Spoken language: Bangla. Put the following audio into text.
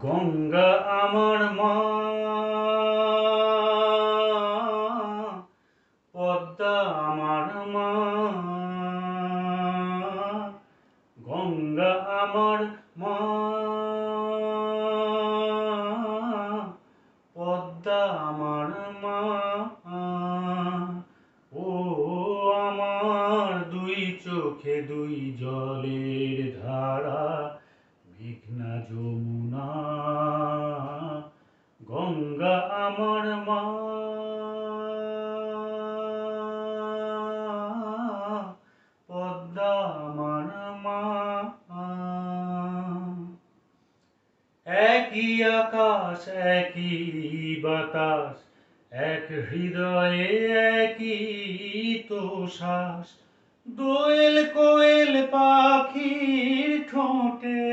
গঙ্গা আমার মা, পদ্মা আমার মা। গঙ্গা আমার মা, পদ্মা আমার মা। ও আমার দুই চোখে দুই জলের ধারা, মেঘনা যমুনা। গঙ্গা আমার মা, পদ্মা আমার মা। একই আকাশ একই বাতাস, এক হৃদয়ে একই তো শ্বাস। দোয়েল কোয়েল পাখির ঠোঁটে